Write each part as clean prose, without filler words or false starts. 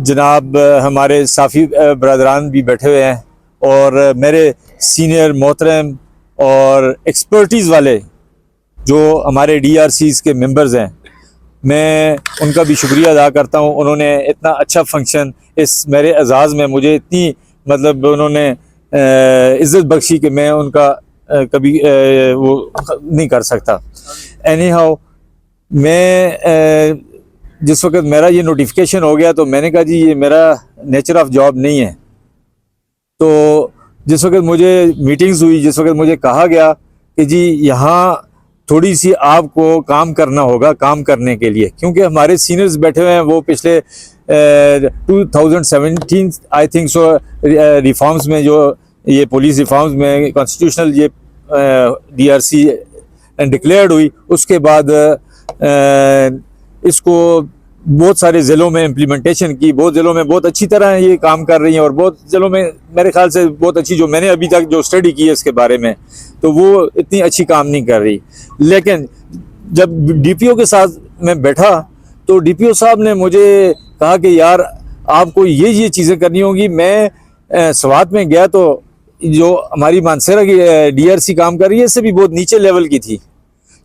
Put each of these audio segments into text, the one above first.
जनाब हमारे साफ़ी ब्रदरान भी बैठे हुए हैं और मेरे सीनियर मोहतरम और एक्सपर्टीज़ वाले जो हमारे DRCs के मेंबर्स हैं, मैं उनका भी शुक्रिया अदा करता हूं। उन्होंने इतना अच्छा फंक्शन इस मेरे एजाज़ में मुझे इतनी मतलब उन्होंने इज़्ज़त बख्शी कि मैं उनका कभी वो नहीं कर सकता। एनी हाउ मैं जिस वक्त मेरा ये नोटिफिकेशन हो गया तो मैंने कहा जी ये मेरा नेचर ऑफ जॉब नहीं है। तो जिस वक्त मुझे मीटिंग्स हुई, जिस वक्त मुझे कहा गया कि जी यहाँ थोड़ी सी आपको काम करना होगा, काम करने के लिए, क्योंकि हमारे सीनियर्स बैठे हुए हैं वो पिछले 2017 आई थिंक सो रिफॉर्म्स में, जो ये पुलिस रिफॉर्म्स में कॉन्स्टिट्यूशनल ये DRC डिक्लेयर्ड हुई, उसके बाद इसको बहुत सारे ज़िलों में इम्प्लीमेंटेशन की, बहुत ज़िलों में बहुत अच्छी तरह ये काम कर रही हैं और बहुत ज़िलों में मेरे ख्याल से बहुत अच्छी, जो मैंने अभी तक जो स्टडी की है इसके बारे में, तो वो इतनी अच्छी काम नहीं कर रही। लेकिन जब DPO के साथ मैं बैठा तो DPO साहब ने मुझे कहा कि यार आपको ये चीज़ें करनी होगी। मैं स्वात में गया तो जो हमारी मानसरा की DRC काम कर रही है इससे भी बहुत नीचे लेवल की थी।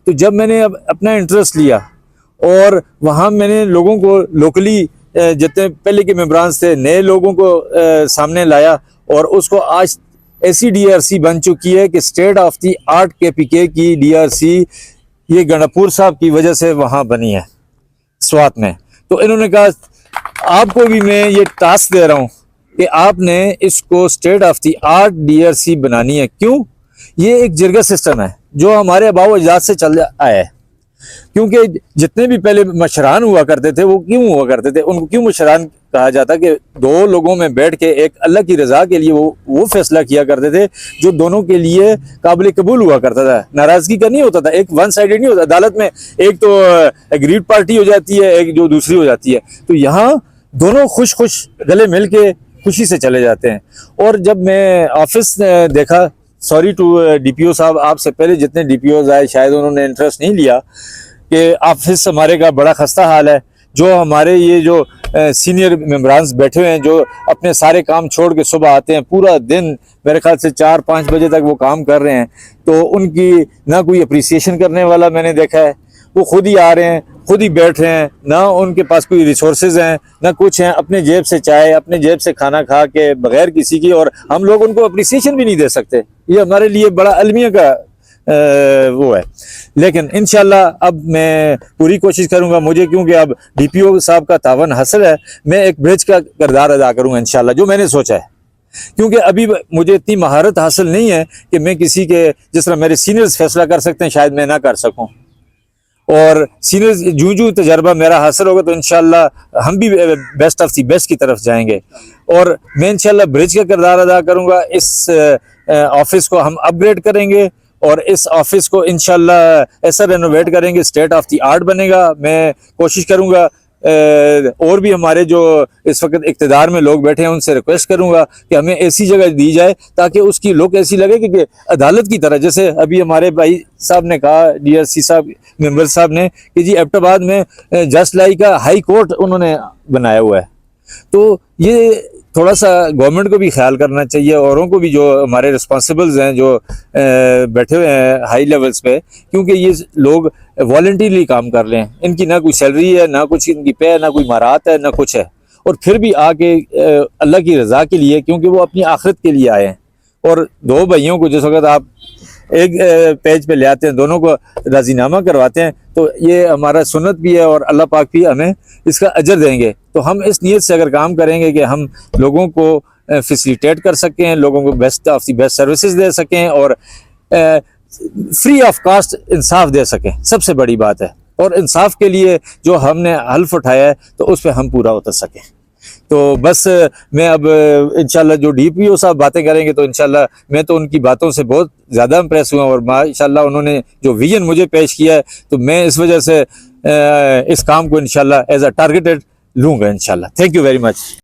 तो जब मैंने अब अपना इंटरेस्ट लिया और वहाँ मैंने लोगों को लोकली जितने पहले के मेंबरान थे नए लोगों को सामने लाया और उसको आज ऐसी DRC बन चुकी है कि state of the art KPK की DRC ये गणपुर साहब की वजह से वहाँ बनी है स्वात में। तो इन्होंने कहा आपको भी मैं ये टास्क दे रहा हूँ कि आपने इसको state of the art DRC बनानी है। क्यों? ये एक जिरगा सिस्टम है जो हमारे आबाओ अजदाद से चल आया है। क्योंकि जितने भी पहले मशरान हुआ करते थे वो क्यों हुआ करते थे, उनको क्यों मशरान कहा जाता कि दो लोगों में बैठ के एक अल्लाह की रजा के लिए वो फैसला किया करते थे जो दोनों के लिए काबिल कबूल हुआ करता था, नाराजगी का नहीं होता था, एक वन साइडेड नहीं होता। अदालत में एक तो एग्रीड पार्टी हो जाती है, एक जो दूसरी हो जाती है। तो यहाँ दोनों खुश गले मिल के खुशी से चले जाते हैं। और जब मैं ऑफिस देखा, सॉरी टू DPO साहब, आपसे पहले जितने DPOs आए शायद उन्होंने इंटरेस्ट नहीं लिया कि ऑफिस हमारे का बड़ा खस्ता हाल है। जो हमारे ये जो सीनियर मेंबरान्स बैठे हुए हैं जो अपने सारे काम छोड़ के सुबह आते हैं, पूरा दिन मेरे ख्याल से 4-5 बजे तक वो काम कर रहे हैं, तो उनकी ना कोई अप्रिसिएशन करने वाला मैंने देखा है। वो खुद ही आ रहे हैं, खुद ही बैठ रहे हैं, ना उनके पास कोई रिसोर्सेज हैं ना कुछ हैं, अपने जेब से चाय, अपने जेब से खाना खा के बगैर किसी की, और हम लोग उनको अप्रिसिएशन भी नहीं दे सकते। ये हमारे लिए बड़ा अलमिया का वो है। लेकिन इंशाल्लाह अब मैं पूरी कोशिश करूंगा, मुझे क्योंकि अब DPO साहब का तावन हासिल है, मैं एक ब्रिज का किरदार अदा करूंगा इंशाल्लाह, जो मैंने सोचा है। क्योंकि अभी मुझे इतनी महारत हासिल नहीं है कि मैं किसी के, जिस तरह मेरे सीनियर्स फैसला कर सकते हैं शायद मैं ना कर सकूं, और सीनियर्स जूं तजर्बा मेरा हासिल होगा तो इंशाल्लाह हम भी बेस्ट ऑफ दी बेस्ट की तरफ जाएंगे। और मैं इंशाल्लाह ब्रिज का किरदार अदा करूंगा। इस ऑफिस को हम अपग्रेड करेंगे और इस ऑफिस को इंशाल्लाह ऐसा रेनोवेट करेंगे, स्टेट ऑफ द आर्ट बनेगा। मैं कोशिश करूंगा और भी हमारे जो इस वक्त इक़्तिदार में लोग बैठे हैं उनसे रिक्वेस्ट करूंगा कि हमें ऐसी जगह दी जाए ताकि उसकी लुक ऐसी लगे कि अदालत की तरह, जैसे अभी हमारे भाई साहब ने कहा, DRC साहब मेंबर साहब ने, कि जी एबटाबाद में जस्ट लाइक हाई कोर्ट उन्होंने बनाया हुआ है। तो ये थोड़ा सा गवर्नमेंट को भी ख्याल करना चाहिए, औरों को भी जो हमारे रिस्पॉन्सिबल्स हैं जो बैठे हुए हैं हाई लेवल्स पे, क्योंकि ये लोग वॉलंटियरली काम कर रहे हैं, इनकी ना कोई सैलरी है, ना कुछ इनकी पे है, ना कोई मारात है, ना कुछ है, और फिर भी आके अल्लाह की रज़ा के लिए, क्योंकि वो अपनी आखिरत के लिए आए हैं। और दो भाइयों को जिस वक्त आप एक पेज पे ले आते हैं, दोनों को राजीनामा करवाते हैं, तो ये हमारा सुन्नत भी है और अल्लाह पाक भी हमें इसका अजर देंगे। तो हम इस नीयत से अगर काम करेंगे कि हम लोगों को फैसिलिटेट कर सकें, लोगों को best of the best services दे सकें और फ्री ऑफ कास्ट इंसाफ दे सकें, सबसे बड़ी बात है। और इंसाफ के लिए जो हमने हल्फ उठाया है तो उस पर हम पूरा उतर सकें। तो बस मैं अब इंशाल्लाह जो DPO साहब बातें करेंगे तो इंशाल्लाह मैं तो उनकी बातों से बहुत ज़्यादा इम्प्रेस हुआ, और माशाल्लाह उन्होंने जो विजन मुझे पेश किया है तो मैं इस वजह से इस काम को इंशाल्लाह एज अ टारगेटेड लूँगा इंशाल्लाह। Thank you very much.